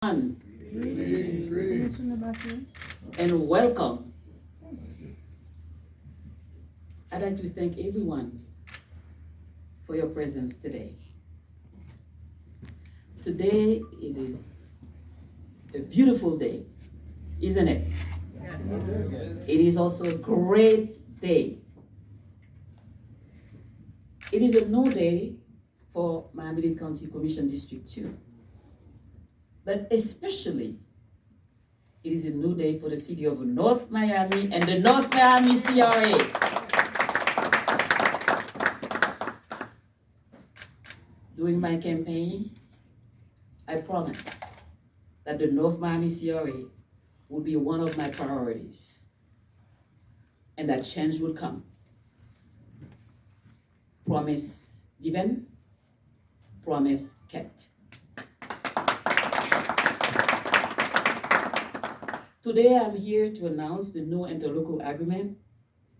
Greetings. And welcome. I'd like to thank everyone for your presence today. Today it is a beautiful day, isn't it? Yes. It is also a great day. It is a new day for Miami-Dade County Commission District 2. But especially, it is a new day for the city of North Miami and the North Miami CRA. During my campaign, I promised that the North Miami CRA would be one of my priorities and that change would come. Promise given, promise kept. Today I'm here to announce the new interlocal agreement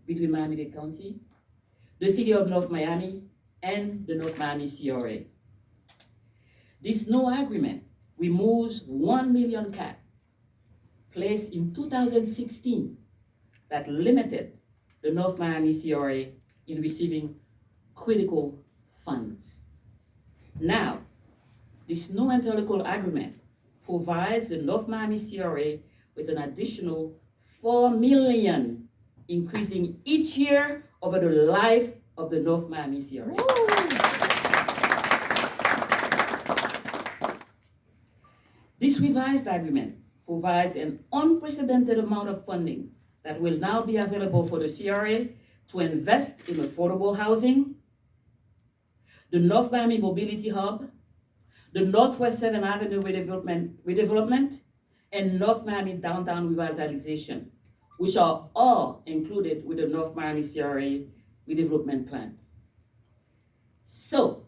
between Miami-Dade County, the city of North Miami, and the North Miami CRA. This new agreement removes 1 million cap placed in 2016 that limited the North Miami CRA in receiving critical funds. Now, this new interlocal agreement provides the North Miami CRA with an additional 4 million, increasing each year over the life of the North Miami CRA. This revised agreement provides an unprecedented amount of funding that will now be available for the CRA to invest in affordable housing, the North Miami Mobility Hub, the Northwest 7th Avenue redevelopment, and North Miami Downtown Revitalization, which are all included with the North Miami CRA redevelopment plan. So,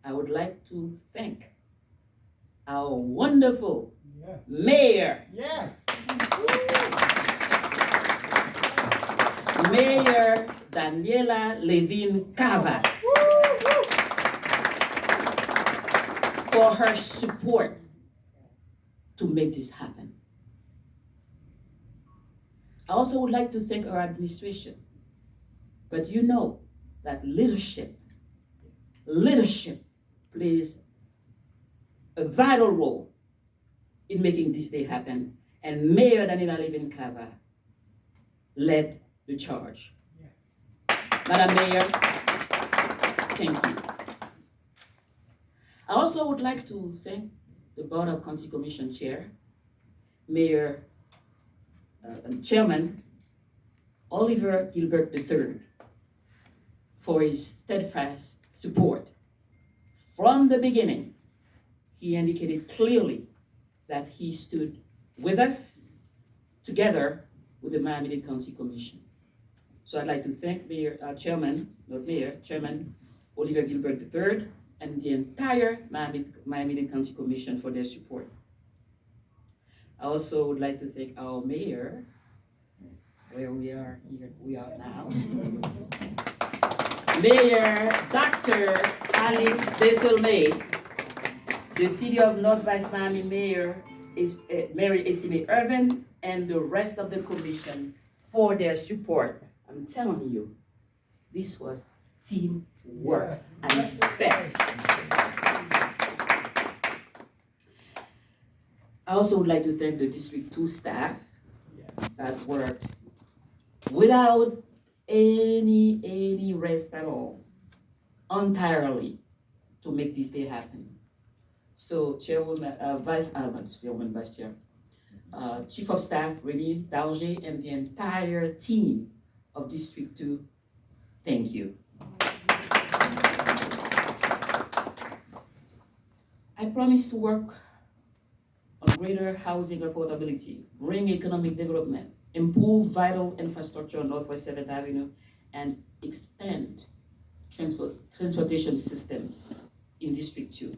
I would like to thank our wonderful mayor, Mayor Daniela Levine Cava, for her support to make this happen. I also would like to thank our administration, but you know that leadership plays a vital role in making this day happen, and Mayor Daniela Levine Cava led the charge. Madam Mayor, thank you. I also would like to thank the Board of County Commission Chair, Chairman Oliver Gilbert III, for his steadfast support. From the beginning, he indicated clearly that he stood with us, together with the Miami-Dade County Commission. So I'd like to thank Chairman Oliver Gilbert III and the entire Miami-Dade County Commission for their support. I also would like to thank our mayor, where we are now. Mayor Dr. Alice Desolme, the City of Northwest Miami Mayor Mary Estimé Irvin, and the rest of the commission for their support. I'm telling you, this was teamwork at its best. I also would like to thank the District 2 staff that worked without any rest at all, entirely, to make this day happen. So Vice Chair, Chief of Staff Remy Dalger, and the entire team of District 2, thank you. I promise to work on greater housing affordability, bring economic development, improve vital infrastructure on Northwest 7th Avenue, and expand transportation systems in District 2.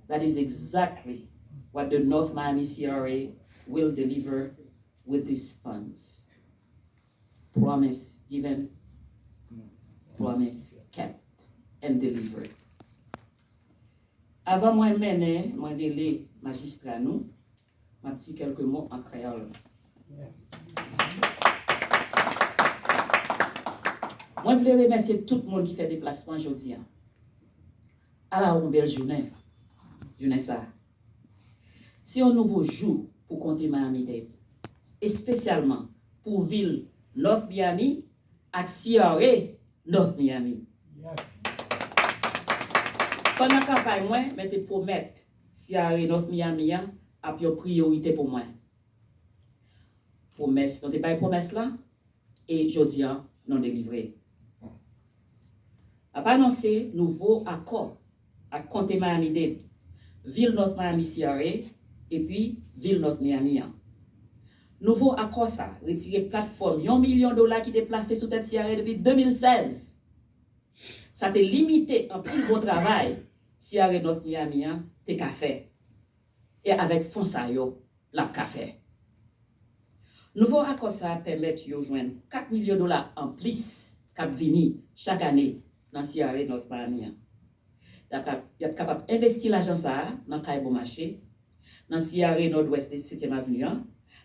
That is exactly what the North Miami CRA will deliver with these funds. Promise given, promise kept, and delivered. Avant moi mener, moi relais magistrat nous, m'a dit quelques mots en créole. Yes. Moi, je voulais remercier tout le monde qui fait déplacement aujourd'hui. À la belle journée ça. C'est un nouveau jour pour compter Miami-Dade, et spécialement pour ville North Miami et CRA North Miami. Yes. Pendant la campagne, moi, je te promets CRA North Miami a une priorité pour moi. Promesse, nous avons promesse là, et aujourd'hui, nous délivré. A pas annoncé nouveau accord à compter Miami-Dade, ville North Miami CRA, et puis ville North Miami. Nouveau accord ça, retiré plateforme, $1 million qui était placé sous tête CRA depuis 2016. Ça a limité un plus gros travail CRA North Miami, t'es café. Et avec Fonsayo, la café. Nouveau accord ça permet de joindre $4 millions en plus qui viennent chaque année dans CRA North Miami. Il est capable d'investir l'argent dans le bon marché, dans le CRA Nord-Ouest de 7e Avenue,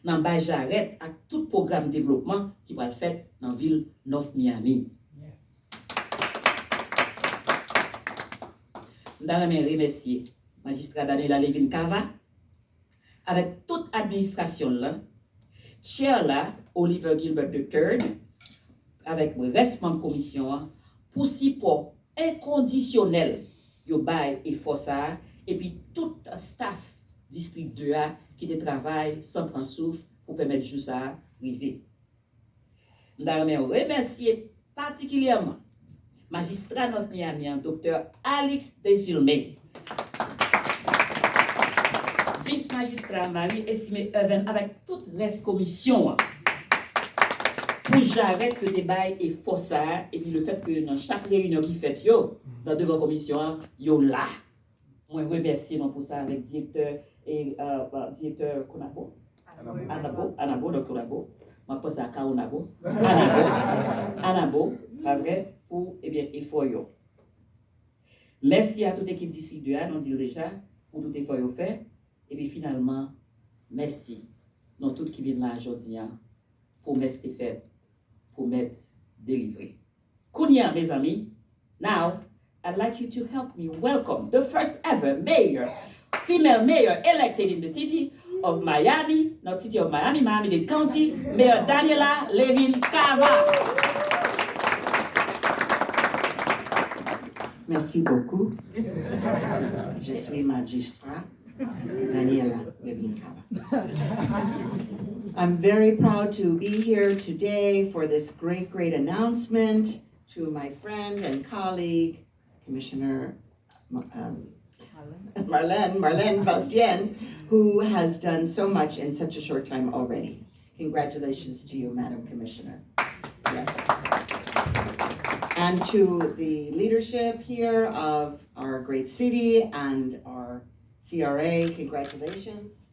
dans le Jarret, avec tout programme de développement qui va être fait dans la ville North Miami. Yes. Je remercier le magistrat Daniela Levin Cava, avec toute l'administration là, chair là, Oliver Gilbert III, avec le reste de la commission, pour support inconditionnel yo bail et force et puis tout staff district 2A qui travaille sans prendre souffle pour permettre juste ça arriver. Nous remercier particulièrement magistrat North Miami, docteur Alex Desilme, vice-magistrat Marie Estimé Even avec toute reste commission pour j'arrête le débat et force et puis le fait que dans chaque réunion qui fait yo dans devant commission yo là. Moi remercie pour ça avec directeur et directeur Konabo Anabo docteur Anabo moi pense à Kaonabo Anabo vrai pour effort yo. Merci à toute l'équipe d'ici de on dit déjà pour tout effort yo fait et puis finalement merci dans tout qui vient là aujourd'hui promesse est faite, promesse délivrée. Kounia mes amis, now I'd like you to help me welcome the first ever mayor, female mayor elected in the city of Miami, not city of Miami, Miami-Dade County, Mayor Daniela Levin Cava. Merci beaucoup. Je suis magistrat Daniela Levin Cava. I'm very proud to be here today for this great announcement to my friend and colleague, Commissioner Marlene Bastien, who has done so much in such a short time already. Congratulations to you, Madam Commissioner. Yes. And to the leadership here of our great city and our CRA, congratulations.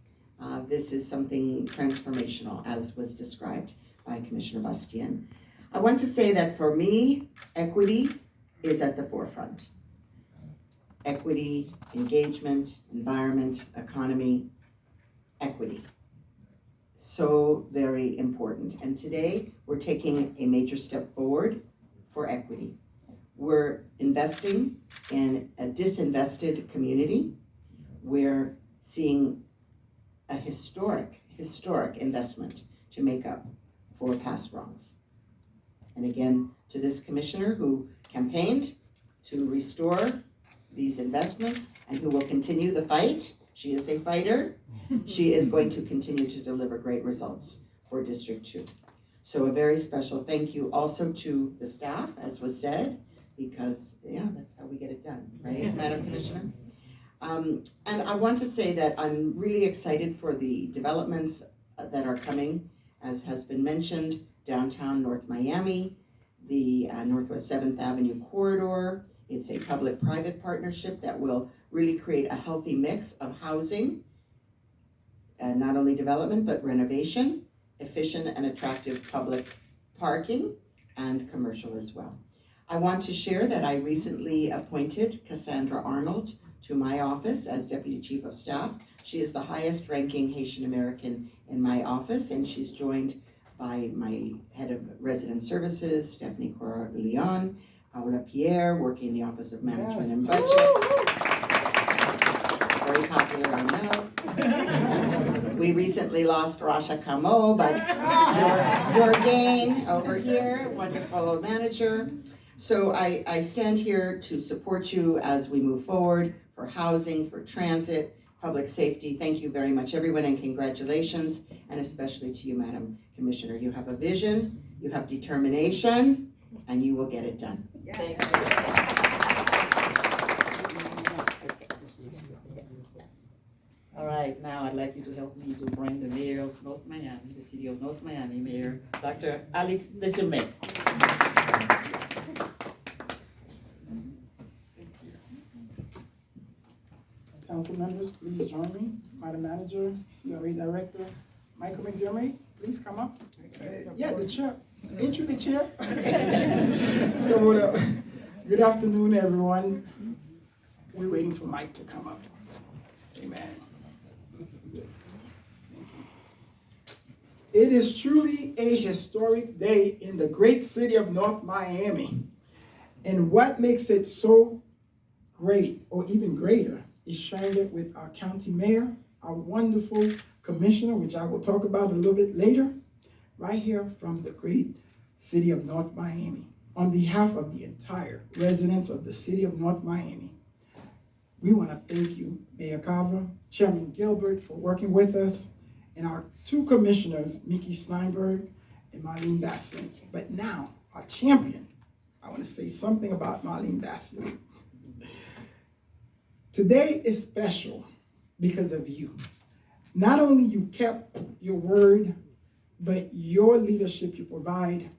This is something transformational, as was described by Commissioner Bastien. I want to say that for me, equity is at the forefront. Equity, engagement, environment, economy, equity. So very important. And today, we're taking a major step forward for equity. We're investing in a disinvested community. We're seeing a historic investment to make up for past wrongs. And again, to this commissioner who campaigned to restore these investments and who will continue the fight, she is a fighter, she is going to continue to deliver great results for District 2. So a very special thank you also to the staff, as was said, because that's how we get it done, right, Madam Commissioner? And I want to say that I'm really excited for the developments that are coming, as has been mentioned, downtown North Miami, the Northwest 7th Avenue corridor. It's a public-private partnership that will really create a healthy mix of housing, and not only development, but renovation, efficient and attractive public parking, and commercial as well. I want to share that I recently appointed Cassandra Arnold to my office as Deputy Chief of Staff. She is the highest ranking Haitian American in my office, and she's joined by my Head of Resident Services, Stephanie Cora Leon, Paula Pierre, working in the Office of Management and Budget. Very popular, I know. We recently lost Rasha Kamo, but your gain over here, wonderful manager. So I stand here to support you as we move forward for housing, for transit, public safety. Thank you very much, everyone, and congratulations, and especially to you, Madam Commissioner. You have a vision, you have determination, and you will get it done. Thank you. All right, now I'd like you to help me to bring the mayor of North Miami, the city of North Miami, Mayor Dr. Alex Deschamais. Council members, please join me. Madam Manager, CRA Director, Michael McDermott, please come up. Yeah, the chair. Ain't you the chair? Come on up. Good afternoon, everyone. We're waiting for Mike to come up. Amen. It is truly a historic day in the great city of North Miami. And what makes it so great, or even greater, is sharing it with our county mayor, our wonderful commissioner, which I will talk about a little bit later, right here from the great city of North Miami. On behalf of the entire residents of the city of North Miami, we want to thank you, Mayor Carver, Chairman Gilbert, for working with us, and our two commissioners, Mickey Steinberg and Marlene Bastian. But now, our champion, I want to say something about Marlene Bastian. Today is special because of you. Not only you kept your word, but your leadership you provide.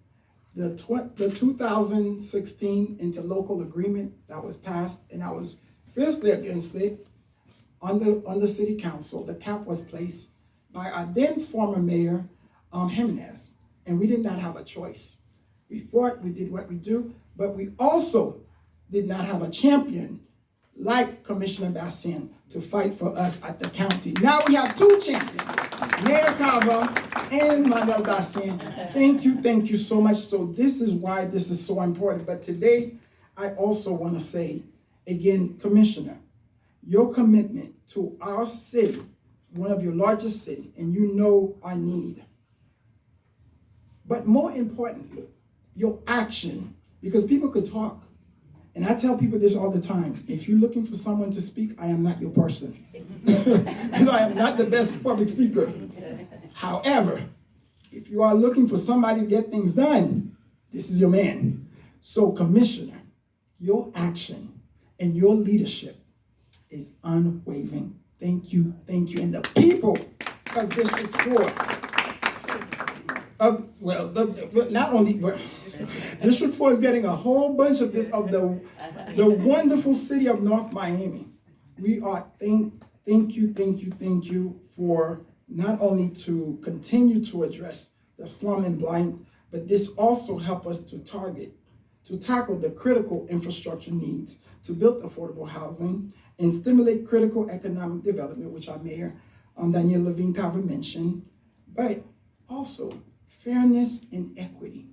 The 2016 interlocal agreement that was passed, and I was fiercely against it on the city council. The cap was placed by our then former mayor, Jimenez, and we did not have a choice. We fought, we did what we do, but we also did not have a champion like Commissioner Bastian to fight for us at the county. Now we have two champions, Mayor Carver and Manuel Bastian. Thank you so much. So this is why this is so important. But today, I also want to say, again, Commissioner, your commitment to our city, one of your largest cities, and you know our need. But more importantly, your action, because people could talk. And I tell people this all the time. If you're looking for someone to speak, I am not your person. Because I am not the best public speaker. However, if you are looking for somebody to get things done, this is your man. So, Commissioner, your action and your leadership is unwavering. Thank you. And the people of District 4, not only, but District 4 is getting a whole bunch of this, of the wonderful city of North Miami. We are thank you for not only to continue to address the slum and blind, but this also help us to tackle the critical infrastructure needs, to build affordable housing, and stimulate critical economic development, which our mayor, Daniel Levine Carver mentioned, but also fairness and equity,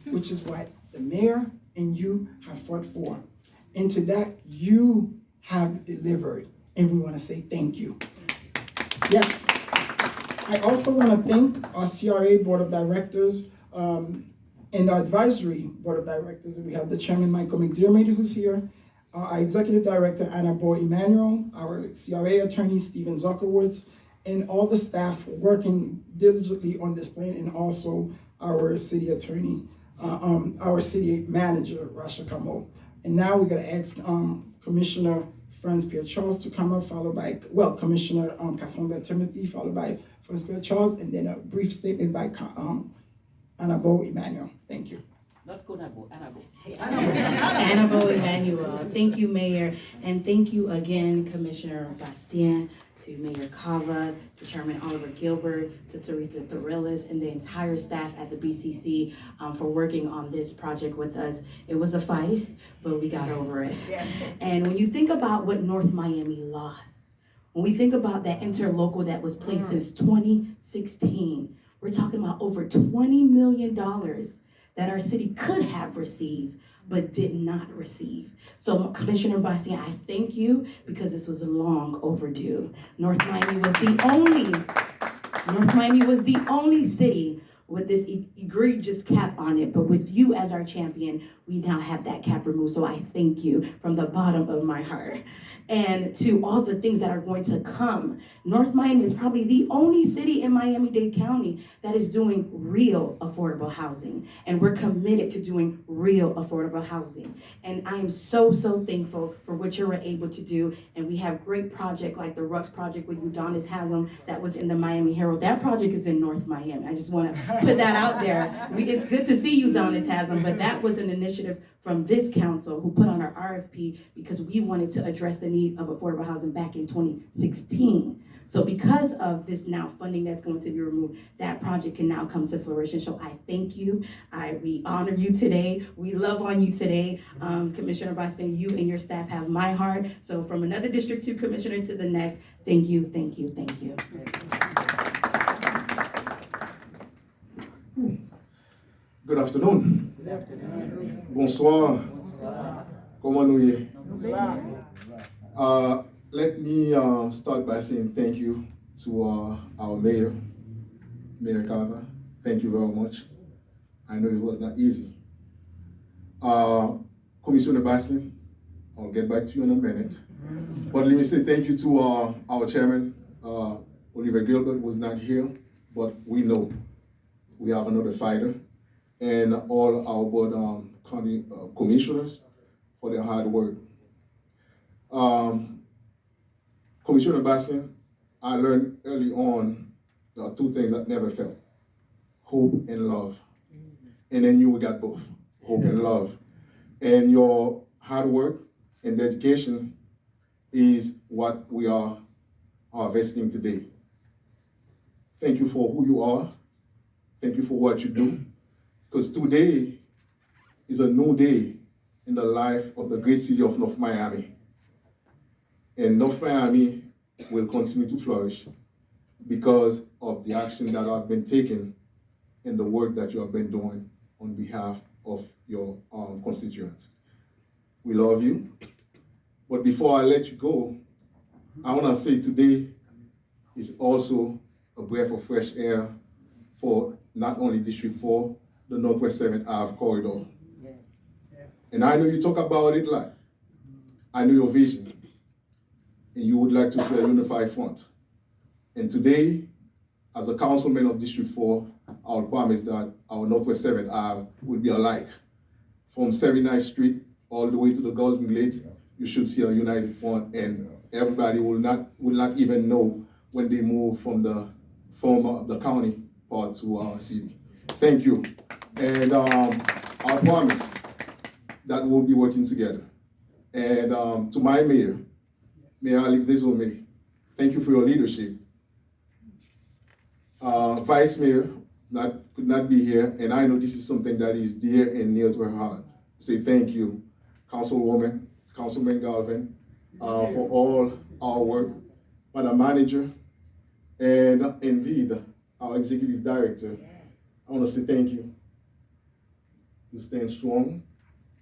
which is what the mayor and you have fought for. And to that, you have delivered, and we want to say thank you. Yes, I also want to thank our CRA Board of Directors and our Advisory Board of Directors. We have the Chairman, Michael McDermott, who's here, our Executive Director, Anna Boy Emanuel, our CRA Attorney, Stephen Zuckerwitz, and all the staff working diligently on this plan, and also our City Attorney, our City Manager, Rasha Kamo. And now we're going to ask Commissioner Franz Pierre Charles to come up, followed by, Commissioner Cassandra Timothy, followed by Franz Pierre Charles, and then a brief statement by Anabo Emanuel. Thank you. Not Konabo, Anabo. Anabo Emanuel. Thank you, Mayor, and thank you again, Commissioner Bastien, to Mayor Cava, to Chairman Oliver Gilbert, to Teresa Thorellis, and the entire staff at the BCC for working on this project with us. It was a fight, but we got over it. Yes. And when you think about what North Miami lost, when we think about that interlocal that was placed since 2016, we're talking about over $20 million that our city could have received, but did not receive. So Commissioner Bastian, I thank you because this was long overdue. North Miami was the only city with this egregious cap on it, but with you as our champion, we now have that cap removed. So I thank you from the bottom of my heart. And to all the things that are going to come, North Miami is probably the only city in Miami-Dade County that is doing real affordable housing. And we're committed to doing real affordable housing. And I am so, so thankful for what you were able to do. And we have great projects like the Rux project with Udonis Haslam that was in the Miami Herald. That project is in North Miami. I just want to put that out there. It's good to see Udonis Haslam, but that was an initiative from this council who put on our RFP because we wanted to address the need of affordable housing back in 2016. So because of this now funding that's going to be removed, that project can now come to fruition. So I thank you. We honor you today. We love on you today. Commissioner Boston, you and your staff have my heart. So from another District 2 commissioner to the next, thank you, thank you, thank you. Good afternoon. Bonsoir. Comment nous y? Let me start by saying thank you to our mayor, Mayor Cava. Thank you very much. I know it was not easy. Commissioner Baslin, I'll get back to you in a minute. But let me say thank you to our chairman, Oliver Gilbert was not here, but we know we have another fighter, and all our board county commissioners for their hard work. Commissioner Bastian, I learned early on there are two things that never fail: hope and love. And then you got both, hope and love. And your hard work and dedication is what we are harvesting today. Thank you for who you are. Thank you for what you do. Because today is a new day in the life of the great city of North Miami. And North Miami will continue to flourish because of the action that have been taken and the work that you have been doing on behalf of your constituents. We love you. But before I let you go, I want to say today is also a breath of fresh air for not only District 4, the Northwest 7th Ave corridor. Yeah. And I know you talk about it a lot. I know your vision. And you would like to see a unified front. And today, as a councilman of District 4, I'll promise that our Northwest 7th Ave will be alike. From 79th Street all the way to the Golden Gate, you should see a united front, and everybody will not even know when they move from the county part to our city. Thank you. And I promise that we'll be working together. And to my mayor, Mayor Alex Desome, thank you for your leadership. Vice Mayor could not be here, and I know this is something that is dear and near to her heart. Say thank you, Councilwoman, Councilman Galvin, for all our work, Madam Manager, and indeed our Executive Director. I want to say thank you. You stand strong,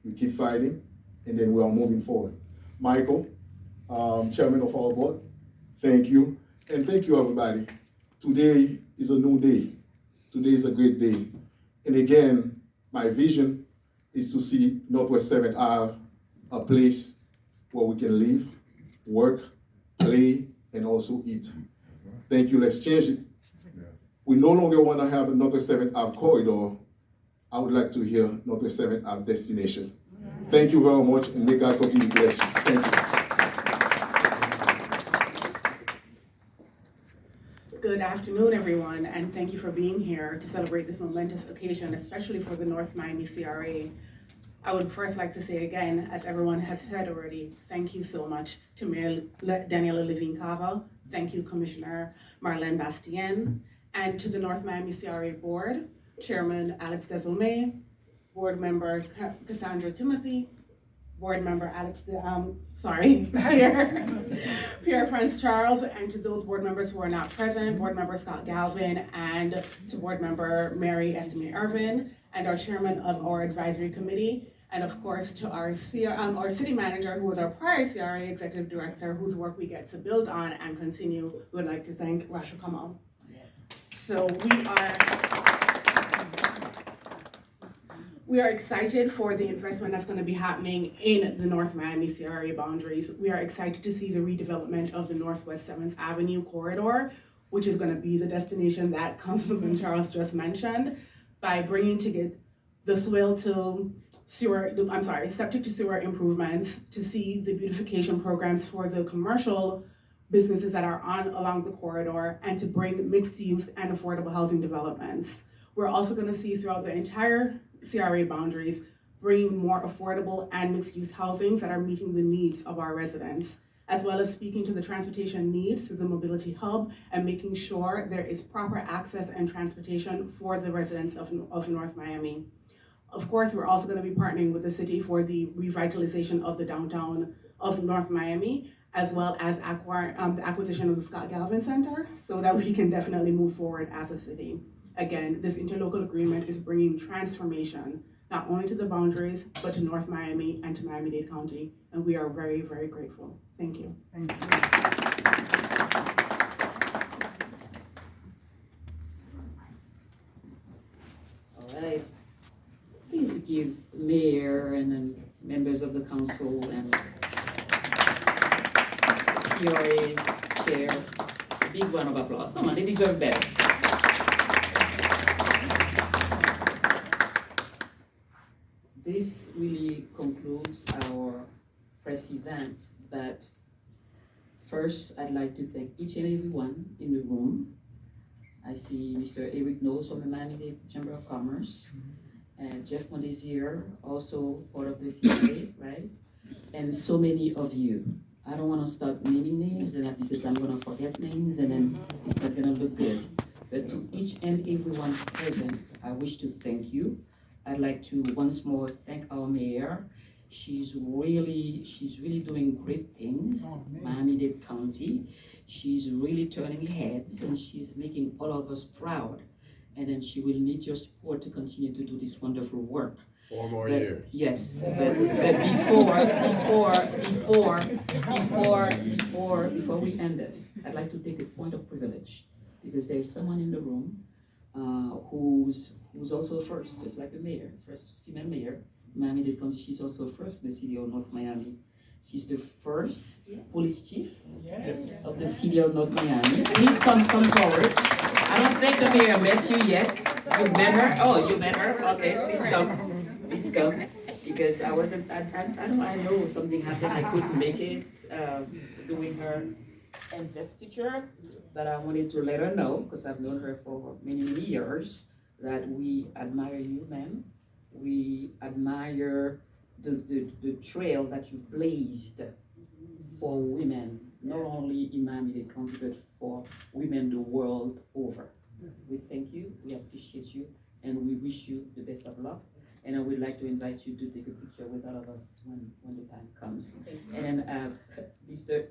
you keep fighting, and then we are moving forward. Michael, Chairman of our board, thank you. And thank you, everybody. Today is a new day. Today is a great day. And again, my vision is to see Northwest 7th Ave a place where we can live, work, play, and also eat. Thank you, let's change it. We no longer want to have a Northwest 7th Ave corridor. I would like to hear Northwest 7th Ave destination. Thank you very much, and may God continue to bless you. Thank you. Good afternoon, everyone, and thank you for being here to celebrate this momentous occasion, especially for the North Miami CRA. I would first like to say again, as everyone has said already, thank you so much to Mayor Daniela Levine Cava Thank you, Commissioner Marlene Bastien. And to the North Miami CRA Board, Chairman Alex Desulme, Board Member Cassandra Timothy, Board Member Pierre Prince Charles, and to those board members who are not present, Board Member Scott Galvin, and to Board Member Mary Estime Irvin, and our Chairman of our Advisory Committee, and of course to our City Manager, who was our prior CRA Executive Director, whose work we get to build on and continue. We would like to thank Rasha Kamal. So we are excited for the investment that's going to be happening in the North Miami CRA boundaries. We are excited to see the redevelopment of the Northwest 7th Avenue corridor, which is going to be the destination that Councilman Charles just mentioned, by bringing together the septic to sewer improvements, to see the beautification programs for the commercial businesses that are along the corridor, and to bring mixed use and affordable housing developments. We're also going to see throughout the entire CRA boundaries, bringing more affordable and mixed-use housings that are meeting the needs of our residents, as well as speaking to the transportation needs through the mobility hub and making sure there is proper access and transportation for the residents of North Miami. Of course, we're also going to be partnering with the city for the revitalization of the downtown of North Miami, as well as the acquisition of the Scott Galvin Center, so that we can definitely move forward as a city. Again, this interlocal agreement is bringing transformation, not only to the boundaries, but to North Miami and to Miami-Dade County. And we are very, very grateful. Thank you. Thank you. All right. Please give the mayor and then members of the council and CRA chair a big round of applause. Come on, they deserve better. This really concludes our press event, but first I'd like to thank each and every one in the room. I see Mr. Eric Knowles from the Miami-Dade Chamber of Commerce, and Jeff Mondesier, also part of the CRA, right? And so many of you. I don't want to start naming names, and not because I'm going to forget names, and then it's not going to look good. But to each and every one present, I wish to thank you. I'd like to once more thank our mayor. She's really doing great things, Miami-Dade County. She's really turning heads, and she's making all of us proud. And then she will need your support to continue to do this wonderful work. 4 more years. Yes, but before we end this, I'd like to take a point of privilege, because there is someone in the room who's also first, just like the mayor, first female mayor, Miami-Dade County. She's also first in the city of North Miami. She's the first police chief of the city of North Miami. Please come forward. I don't think the mayor met you yet. You met her? Oh, you met her? Okay, please come. Because I know something happened. I couldn't make it doing her investiture, but I wanted to let her know, because I've known her for many, many years, that we admire you, ma'am. We admire the trail that you've blazed for women, not only in Miami-Dade County, but for women the world over. We thank you, we appreciate you, and we wish you the best of luck. And I would like to invite you to take a picture with all of us when the time comes. And then, Mr.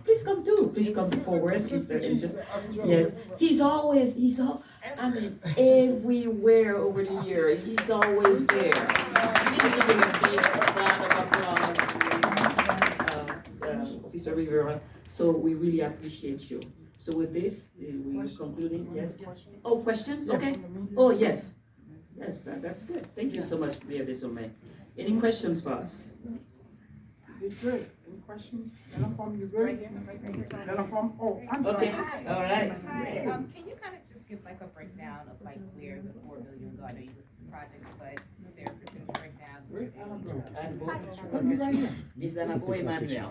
Please come too. Please come forward, Mr. Angel. Yes, I mean, everywhere over the years, he's always there. Please give him a big round of applause, Officer Rivera. So we really appreciate you. So with this, we're concluding. Yes. Oh, questions? Okay. Oh, yes. Yes, that's good. Thank you so much, Mayor Desulme. Any questions for us? You did good. Any questions? Uniform, you good? Uniform? Oh, I'm sorry. Okay, all right. Can you kind of just give like a breakdown of like where the $4 million go? I know you listed projects, but is there a particular breakdown? Where's Annabelle? Okay. Right here. Miss Annabelle Emmanuel.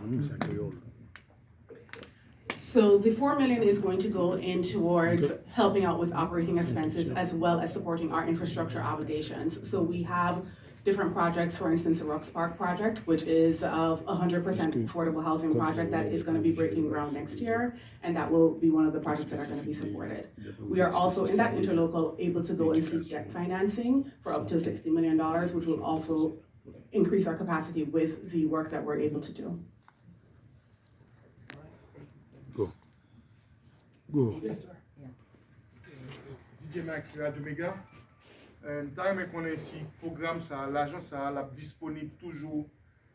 So the $4 million is going to go in towards helping out with operating expenses, as well as supporting our infrastructure obligations. So we have different projects, for instance, the Rocks Park project, which is a 100% affordable housing project that is going to be breaking ground next year, and that will be one of the projects that are going to be supported. We are also in that interlocal able to go and seek debt financing for up to $60 million, which will also increase our capacity with the work that we're able to do. Go. Yes, sir. DJ Max Radio Mega. Nous connaissons si programme ça, l'argent ça, la disponible toujours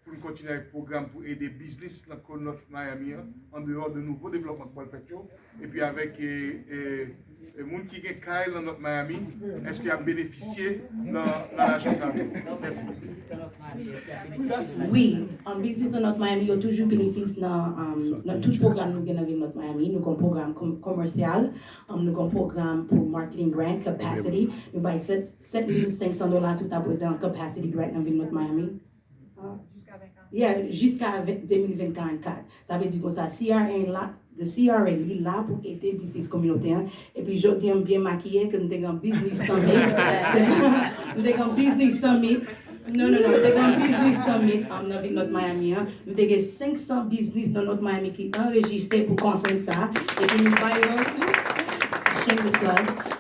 pour nous continuer avec le programme pour aider business dans le notre Miami en dehors de nouveaux développements pour le fait. Et puis avec les gens qui ont Kyle dans notre Miami, est-ce qu'il a bénéficié dans l'argent ça? Merci. Oui, en business dans notre Miami, il y a toujours bénéfice dans tout programme nous avons dans notre Miami. Nous avons un programme commercial, nous avons un programme pour marketing grant capacity. Nous avons $7,500 sur ta besoin en capacity grant dans notre Miami. Jusqu'à 2024. Ça veut dire que ça, CRA là, le CRA est là pour aider business communautaire. Et puis, je dis bien maquillé que nous avons un business summit. Nous avons un business summit. Non, nous avons un business summit dans notre Miami. Nous avons 500 business dans notre Miami qui sont enregistrés pour conférence ça. Et puis, nous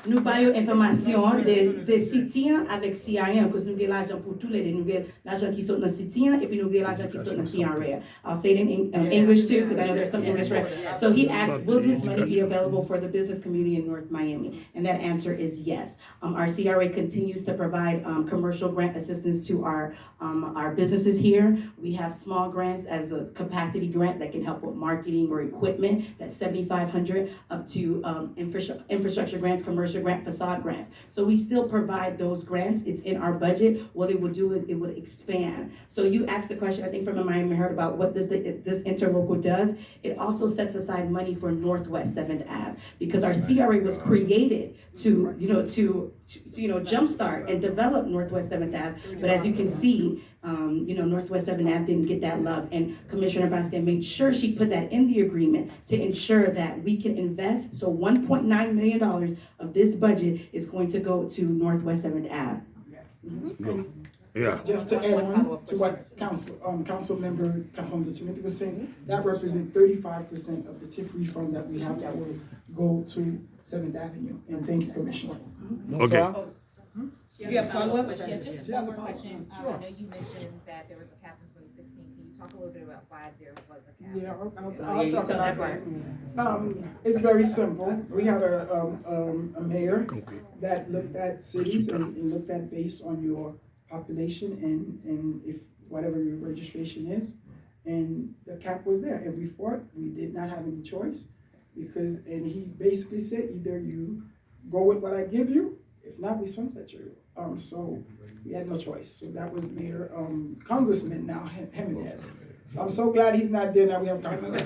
nous avons information de citoyens avec CRA, parce que nous avons l'argent pour tous les deux. Nous avons l'argent qui sont dans citoyens et puis nous avons l'argent qui sont dans CRA. I'll say it in English too, because I know there's some English right. So he asked, will this money be available for the business community in North Miami? And that answer is yes. Our CRA continues to provide commercial grant assistance to our businesses here. We have small grants as a capacity grant that can help with marketing or equipment. That's $7,500 up to infrastructure grants, commercial grant, facade grants. So we still provide those grants. It's in our budget. What it would do is it would expand. So you asked the question, I think from the Miami Herald, about what this interlocal does. It also sets aside money for Northwest 7th Ave because our CRA was created to jumpstart and develop Northwest 7th Ave. But as you can see, Northwest 7th Ave didn't get that love. And Commissioner Bastien made sure she put that in the agreement to ensure that we can invest. So $1.9 million of this budget is going to go to Northwest 7th Ave. Yeah. Just to add on to what Council Member Cassandra Timothy was saying, that represents 35% of the TIF refund that we have that will go to 7th Avenue. And thank you, Commissioner. Okay. You have a follow-up question? Just Yeah, one more follow-up. question. Sure. I know you mentioned that there was a cap in 2016. Can you talk a little bit about why there was a cap? Yeah, I'll talk about that. It's very simple. We had a mayor that looked at cities and looked at based on your population and if whatever your registration is, and the cap was there. And we fought. We did not have any choice and he basically said either you go with what I give you, if not, we sunset you. So we had no choice. So that was Mayor Congressman now Jimenez. I'm so glad he's not there now. We have Congressman.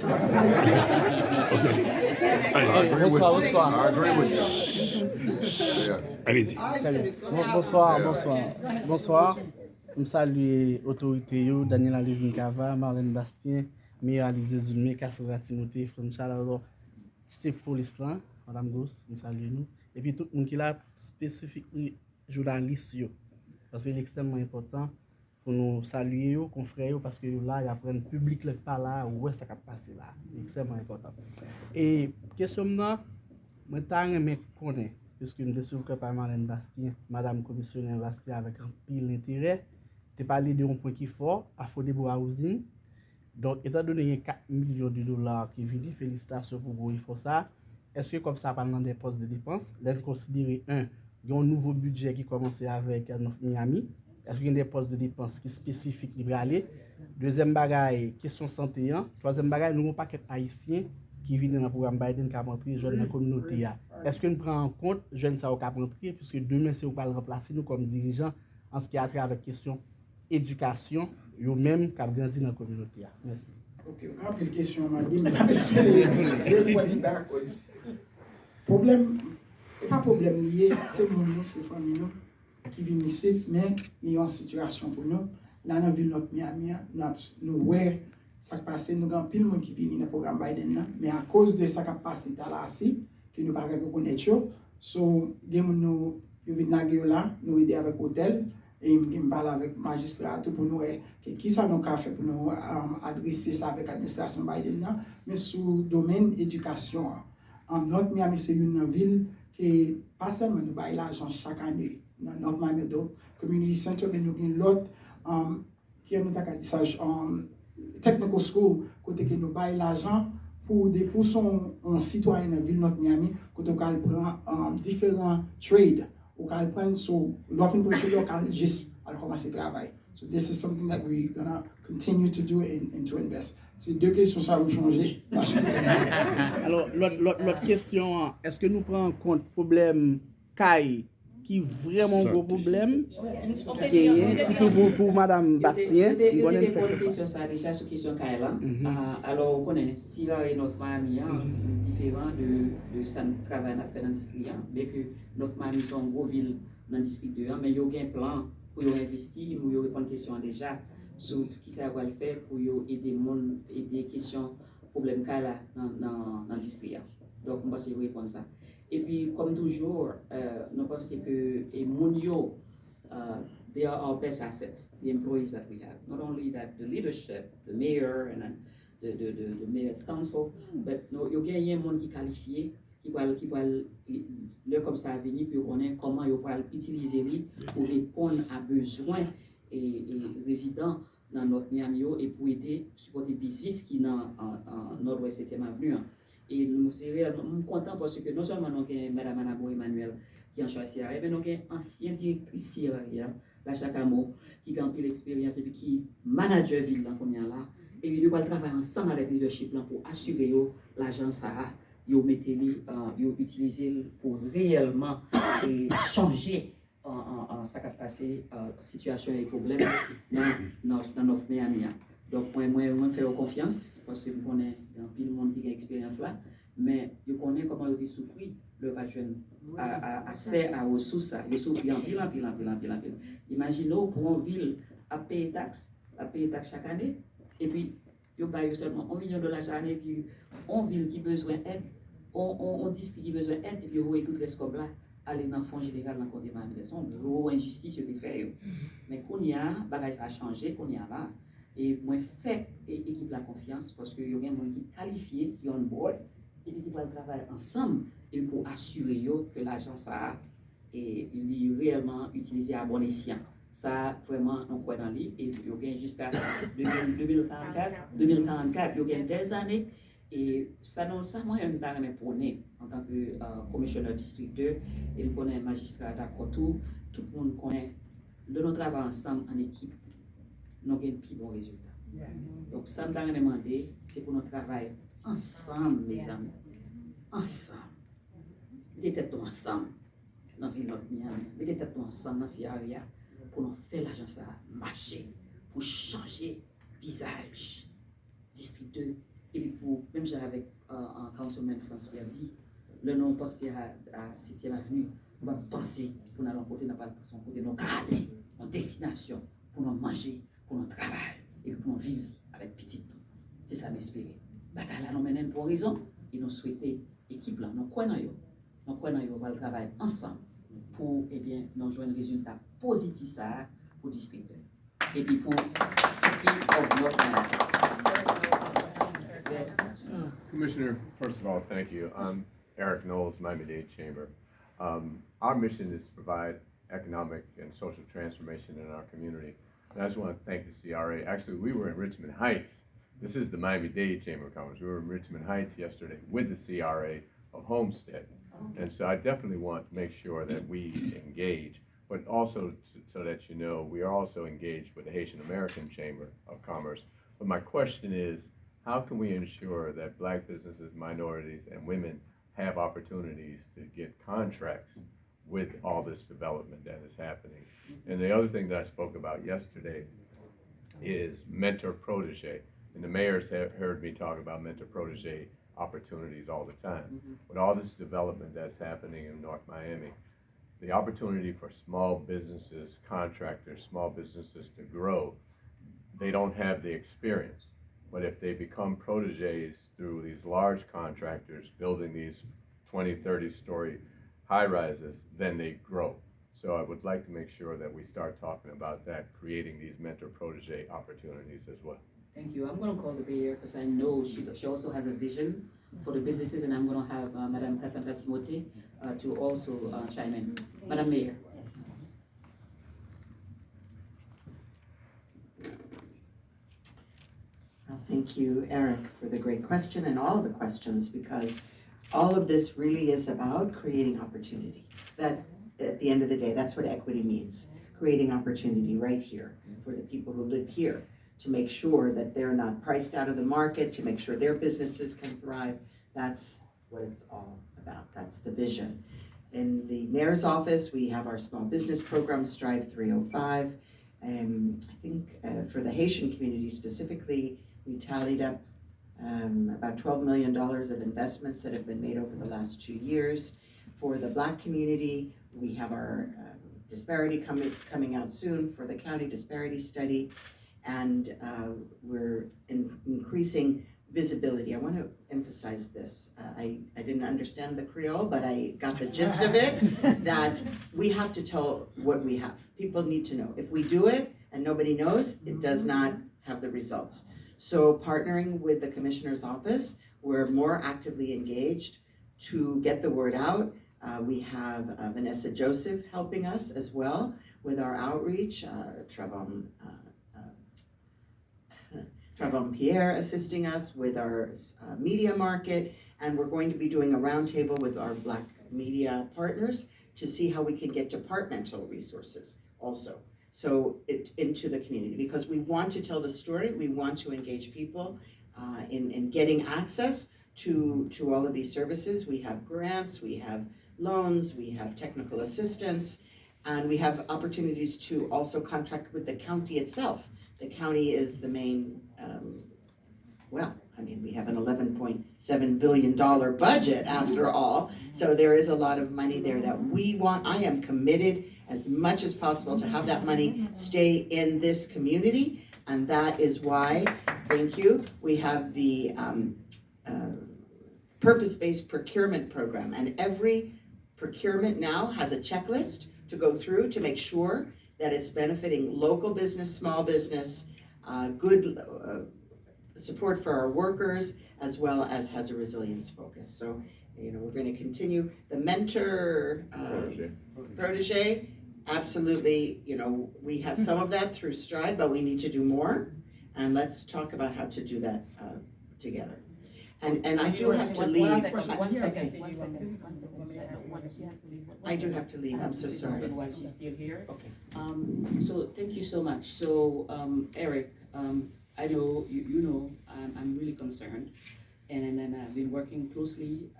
I agree with you. Allez-y. Bonsoir. Je salue l'autorité, Daniel Alevin Kava, Marlène Bastien, Meilleur Alizé Zulmé, Cassandra Timothée, Franchal, alors, chef police là, Madame Gousse, je salue nous. Et puis tout le monde qui est spécifiquement journaliste, parce que c'est extrêmement important pour nous saluer, confrères, parce que là, il y a un public qui n'est pas là, où est-ce que ça passe là. C'est extrêmement important. Et question là, je suis connaître, puisque je suis sûr que par Marlène Bastien, Madame Commissionnaire Bastien, avec un pile d'intérêt, tu as parlé d'un point qui est fort, affordable housing. Donc, étant donné qu'il y a 4 millions de dollars qui viennent, félicitations pour vous, il faut ça. Est-ce que comme ça, pendant des postes de dépenses, vous considérez il y a un nouveau budget qui commence avec Miami? Est-ce qu'il y a des postes de dépenses qui sont spécifiques qui vont aller? Deuxième bagaille, question santé. Troisième bagaille, nous avons un paquet haïtien qui viennent dans le programme Biden qui a rentré jeune dans la communauté. Est-ce que nous prenons en compte jeunes qui ont rentré, puisque demain, c'est vous allez remplacer nous comme dirigeants en ce qui a trait avec question éducation, eux-mêmes qui ont grandi dans la communauté. Merci. Ok, complication, ma game, backwards. Problème, pas problème lié, c'est mon nous, c'est famille nous, qui viennent ici, mais il y a une situation pour nous. Dans la ville de Miami, nous voyons ça qui passe, nous avons pile de monde qui vient dans le programme Biden, mais à cause de ça qui passe dans la CIE, qui nous pas reconnaître, so, nous viennent là, nous aider avec l'hôtel, et je parle avec le magistrat pour nous qui ça nous a fait pour nous adresser ça avec l'administration Biden là, mais sous le domaine éducation. North Miami, c'est une ville qui pas seulement nous baille l'argent chaque année dans North Miami Community Center, mais nous avons l'autre qui est technical school côté que nous baille l'argent pour son citoyen dans la ville North Miami côté qu'on prend différents trades ou qu'on prend sur l'offre pour local juste à commencer le travail. So this is something that we're gonna continue to do and to invest. C'est deux questions ça va changer. Alors, l'autre question, est-ce que nous prenons en compte le problème CAI, qui est vraiment un gros problème, surtout pour Madame Bastien? Je vais répondre à question ça déjà sur question CAI là. Alors, on connaît, si la North Miami est différent de ça nous travaille dans l'industrie, bien que North Miami est une grosse ville dans le district 2, mais il y a un plan pour investir, pour répondre à question déjà sur ce qui ça va le faire pour aider les gens, aider questions, problèmes qu'il y a dans l'industrie. Donc, on va essayer de répondre à ça. Et puis, comme toujours, nous pensons que les gens, they are our best assets, the employees that we have. Not only that, the leadership, the mayor, and then the mayor's council, but il y a des gens qui sont qualifiés, qui vont comme ça venir, puis on connaît comment ils vont utiliser pour répondre à besoins et résidents dans notre Miami et pour aider supporter business qui dans nord-ouest 7e avenue. Et nous sommes contents parce que non seulement nous avons Mme Anabo Emmanuel qui est en charge CRA, mais nous avons une ancienne directrice CRA, la Chakamo, qui a un peu l'expérience et puis qui manager ville dans là. Et nous devons travailler ensemble avec le leadership pour assurer que l'agence a utilisé pour réellement changer ça qui a passé situation et problème dans notre Miami. Donc, moi, je fais confiance parce que je connais pile monde qui a l'expérience là, mais je connais comment ils ont souffert leur jeune accès à ressources. Ils souffrent en pile. Imaginez pour une ville à payer taxes chaque année, et puis ils payent seulement $1 million chaque année, puis une ville qui a besoin d'aide, on district qui a besoin d'aide, et puis vous tout reste comme là. Aller dans le fonds général dans le côté manifestation, de l'eau, injustice, je fait. Mais qu'on y a, ça a changé, qu'on y a là. Et moi, fait équipe la confiance parce qu'il y a des gens qui sont qualifiés, qui ont un board, et qui vont travailler ensemble et pour assurer que l'agence est réellement utilisé à bon escient. Ça, vraiment, on croit dans lui. Et il y a jusqu'à 2044, il y a des années. Et ça, moi, je me prôné en tant que commissionnaire district 2, et je connais un magistrat d'accord tout le monde connaît. De notre travail ensemble en équipe, nous avons un plus bon résultat. Donc, ça, je me demandé, c'est pour notre travail ensemble, mes amis. Ensemble. Mettez-nous ensemble dans la ville de Miami. Mettez-nous ensemble dans ces areas pour nous faire l'agence marcher, pour changer visage. District 2. Et puis, même avec un councilman François dit, le nom pensé à 7e avenue, on va penser pour nous emporter dans son côté, nous aller en destination, pour nous manger, pour nous travailler et pour nous vivre avec petit. C'est ça m'espérer. Bataille là, nous menons pour raison et nous souhaitons équipe là, nous croyons on va travailler ensemble pour nous joindre un résultat positif ça pour le district et puis pour City of North Miami. Yes. Commissioner, first of all, thank you. I'm Eric Knowles, Miami-Dade Chamber. Our mission is to provide economic and social transformation in our community. And I just want to thank the CRA. Actually, we were in Richmond Heights. This is the Miami-Dade Chamber of Commerce. We were in Richmond Heights yesterday with the CRA of Homestead. And so I definitely want to make sure that we engage, but also so that you know, we are also engaged with the Haitian American Chamber of Commerce. But my question is, how can we ensure that Black businesses, minorities, and women have opportunities to get contracts with all this development that is happening? And the other thing that I spoke about yesterday is mentor-protege. And the mayors have heard me talk about mentor-protege opportunities all the time. With all this development that's happening in North Miami, the opportunity for small businesses, contractors, small businesses to grow, they don't have the experience. But if they become proteges through these large contractors building these 20, 30-story high-rises, then they grow. So I would like to make sure that we start talking about that, creating these mentor-protege opportunities as well. Thank you. I'm gonna call the mayor because I know she also has a vision for the businesses, and I'm gonna have Madame Cassandra Timothée to also chime in. Madam Mayor. Well, thank you, Eric, for the great question and all of the questions, because all of this really is about creating opportunity. That, at the end of the day, that's what equity means. Creating opportunity right here for the people who live here, to make sure that they're not priced out of the market, to make sure their businesses can thrive. That's what it's all about. That's the vision. In the mayor's office, we have our small business program, Strive 305. I think for the Haitian community specifically, we tallied up about $12 million of investments that have been made over the last 2 years. For the Black community, we have our disparity coming out soon for the county disparity study, and we're increasing visibility. I want to emphasize this. I didn't understand the Creole, but I got the gist of it, that we have to tell what we have. People need to know. If we do it and nobody knows, it does not have the results. So partnering with the Commissioner's Office, we're more actively engaged to get the word out. We have Vanessa Joseph helping us as well with our outreach, Travon Pierre assisting us with our media market, and we're going to be doing a roundtable with our Black media partners to see how we can get departmental resources also. So into the community, because we want to tell the story, we want to engage people in getting access to all of these services. We have grants, we have loans, we have technical assistance, and we have opportunities to also contract with the county itself. The county is the main, we have an $11.7 billion budget after all, so there is a lot of money there that we want. I am committed as much as possible to have that money stay in this community, and that is why, thank you, we have the purpose-based procurement program, and every procurement now has a checklist to go through to make sure that it's benefiting local business, small business, good support for our workers, as well as has a resilience focus. So, we're going to continue. The mentor protege, absolutely, we have some of that through Strive, but we need to do more. And let's talk about how to do that together. And I do have to leave. One second. I do have to leave, I'm so sorry. While she's still here. Okay. So thank you so much. So Eric, I know you know I'm really concerned, and then I've been working closely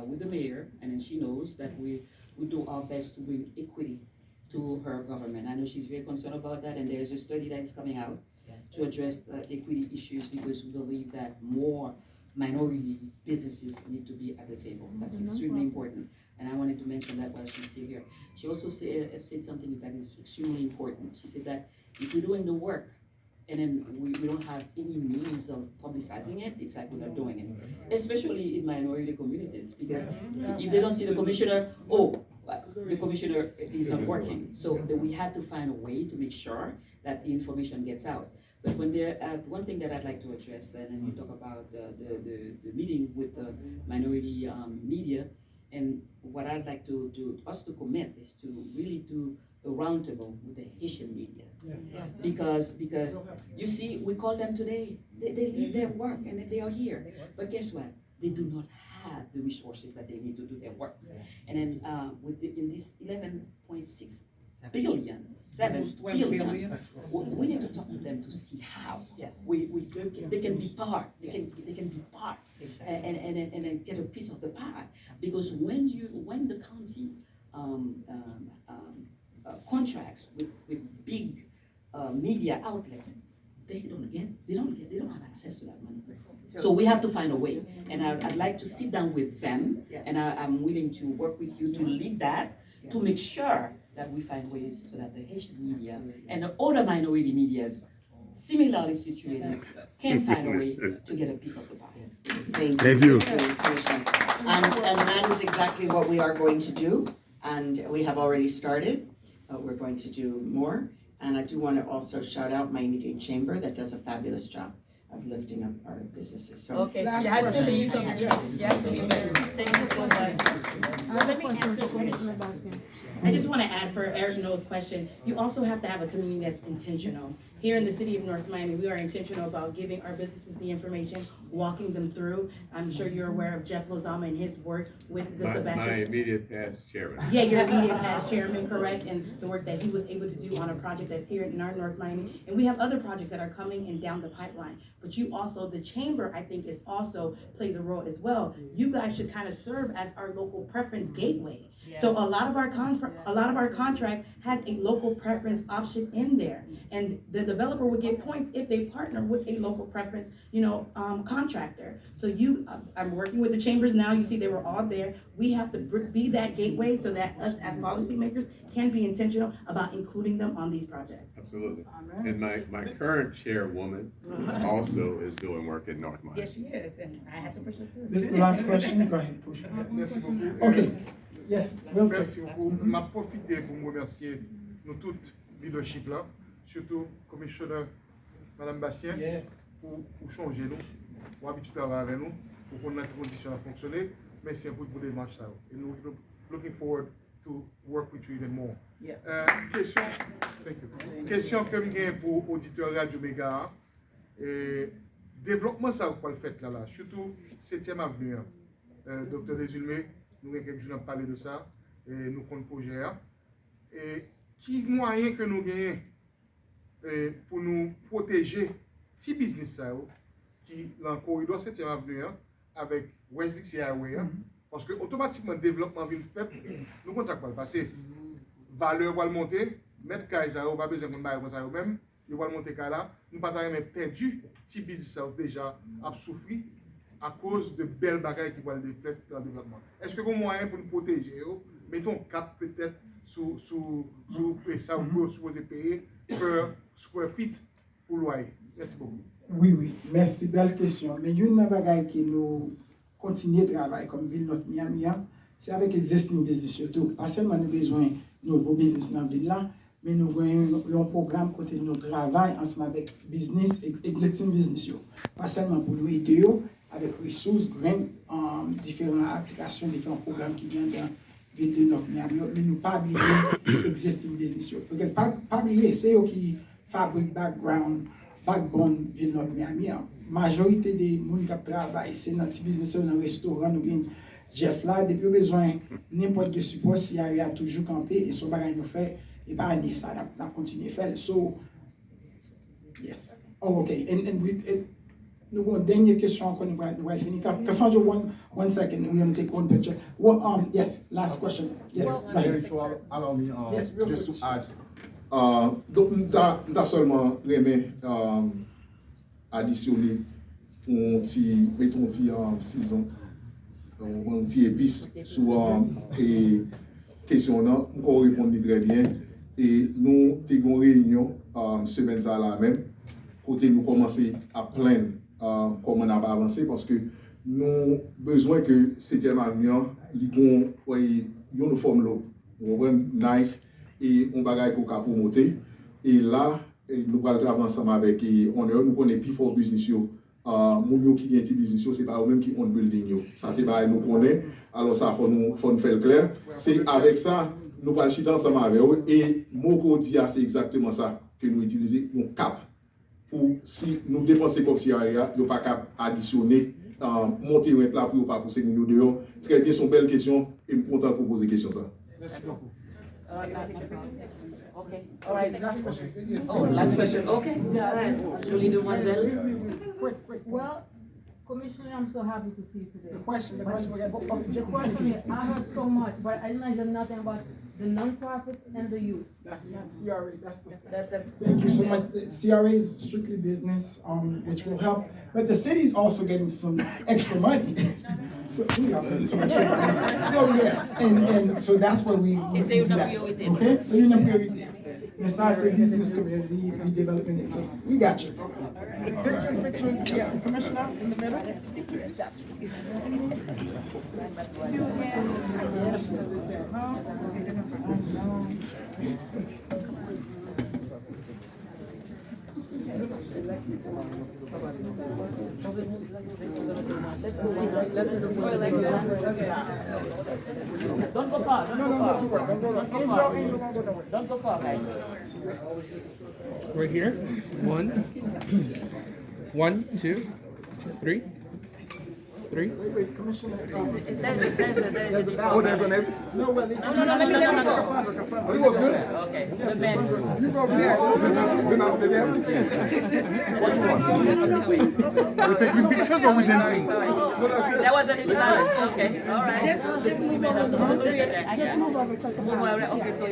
with the mayor, and then she knows that we do our best to bring equity to her government. I know she's very concerned about that, and there's a study that is coming out to address equity issues, because we believe that more minority businesses need to be at the table. That's extremely important. And I wanted to mention that while she's still here. She also said something that is extremely important. She said that if we're doing the work and then we don't have any means of publicizing it, it's like we're not doing it. Especially in minority communities, because if they don't see the commissioner, the commissioner is not working. So we have to find a way to make sure that the information gets out. But when one thing that I'd like to address, and then you talk about the meeting with the minority media, and what I'd like us to commit is to really do a roundtable with the Haitian media. Yes. Because you see, we call them today, they leave their work and they are here. But guess what? They do not have the resources that they need to do their work. And then in this 11.6 billion, 7 billion, we need to talk to them to see how they can be part. They can be part, and then get a piece of the pie. Because when the county contracts with big media outlets, they don't have access to that money. So we have to find a way, and I'd like to sit down with them, and I'm willing to work with you to lead that, to make sure that we find ways so that the Haitian media and the other minority medias similarly situated can find a way to get a piece of the pie. Thank you. And that is exactly what we are going to do, and we have already started. but we're going to do more. And I do want to also shout out Miami-Dade Chamber that does a fabulous job of lifting up our businesses. So Okay, she has to leave, so she has to leave. Thank you so much. Let me answer question. I just want to add for Eric No's question, you also have to have a community that's intentional. Here in the city of North Miami, we are intentional about giving our businesses the information, walking them through. I'm sure you're aware of Jeff Lozama and his work with the My Sebastian. immediate past chairman. Yeah, your immediate past chairman, correct, and the work that he was able to do on a project that's here in our North Miami. And we have other projects that are coming and down the pipeline. But you also, the chamber, I think, is also plays a role as well. You guys should kind of serve as our local preference gateway. So a lot of our contract has a local preference option in there. And the developer would get points if they partner with a local preference, contractor. So I'm working with the chambers now, you see they were all there. We have to be that gateway so that us as policymakers can be intentional about including them on these projects. Absolutely. And my current chairwoman also is doing work in North Miami. Yes, she is, and I have to push it through. This is the last question. Go ahead, push it. Merci beaucoup. Okay. Yes, real quick. Merci beaucoup. M'a profité pour me remercier nous toutes leadership là, surtout commissionnaire Madame Bastien, pour changer nous, pour habituer à travailler avec nous, pour qu'on ait des conditions à fonctionner. Merci beaucoup pour les démarches ça. Et nous looking forward to work with you even more. Yes. Question que j'ai pour auditeur Radio Méga, développement ça vous pas le fait là, surtout 7e avenue. Docteur Desulmé, nous avons quelques jours parlé de ça, et nous comptons projet. Et qui moyen que nous gagnons pour nous protéger petit business ça, qui est dans le corridor 7e avenue avec West Dixie Highway, parce que automatiquement développement ville fait, nous comptons ça va le passer. Valeur va le monter, mettre Kaiser, on va besoin de faire ça même, il va le monter là, nous pas perdu petit business ça déjà a souffert à cause de belles bagailles qui vont le faire dans le développement. Est-ce que vous avez un moyen pour nous protéger? Mettons cap peut-être sur ça vous supposez payer per square feet pour loyer. Merci beaucoup. Oui, merci, belle question. Mais une bagaille qui nous continue de travailler comme ville notre Miami, c'est avec existing business surtout. Pas seulement nous besoin de nouveaux business dans la ville là, mais nous avons un programme côté de notre travail ensemble avec business, existing business. Pas seulement pour nous aider avec ressources, différentes applications, différents programmes qui viennent dans la ville de North Miami, mais nous pas oublier existing business. Parce que pas oublier, c'est eux qui fabriquent backbone ville North Miami. La majorité des gens qui travaillent, c'est dans le business, dans le restaurant, nous avons Jeff là, depuis besoin n'importe quel support, s'il y a toujours campé, et son bagage nous fait, et pas année ça, on continue à faire. So, yes. Oh, okay. And nous avons une dernière question encore, nous allons finir. Cassandra, one second, we're going to take one picture. Well, yes, last question. Yes, If you allow me, Yes, real just quick. to add. Donc, nous avons seulement remis additionner un petit, mettons un petit saison, un petit épice sur et question là, on répond très bien. Et nous avons une réunion semaine ça là même, côté nous commencer à plaindre comment on a avancé parce que nous avons besoin que 7e avenue, nous forme l'eau, nice, et on bagaille pour monter. Et là, nous allons travailler ensemble avec Honor, nous connaissons plus fort business. Moun qui vient de business, c'est pas eux même qui ont building. Ça, c'est pas nous connaissons. Alors, ça, faut nous faire clair. C'est avec ça, nous allons chiter ensemble avec eux. Et Moko dit, c'est exactement ça que nous utilisons, nous cap. Pour si nous dépensons comme si il n'y a pas cap additionner, monter un plat pour pas pousser nous dehors. Très bien, c'est une belle question et je suis content de vous poser question ça. Merci beaucoup. Okay. All right. Last question. Oh, last question. Okay. All right. Jolie demoiselle. Quick. Well, Commissioner, I'm so happy to see you today. The question The question is, I heard so much, but I didn't hear nothing about the non-profits and the youth. That's not CRA, That's Thank you so much. The CRA is strictly business, which will help, but the city is also getting some extra money. So we are getting some extra money. So yes, and so that's where we do that. Okay, so you're not priority. The SASA business community, redevelopment, so we got you. Pictures, yes, Commissioner in the middle. Yes, go far, don't No, go no, far. not too far. Don't go there. Angel, don't go that way. Don't go far, guys. Right here. 1, 1, 2, 3, 3. Wait, Commissioner. There's a Oh, there's an empty. No, well, No. It was good. Okay, the men. You go over there. Then I'll stay there. We taking pictures or we dancing? That wasn't in the balance, okay, all right. Just move over. Just move over so I can. Okay, so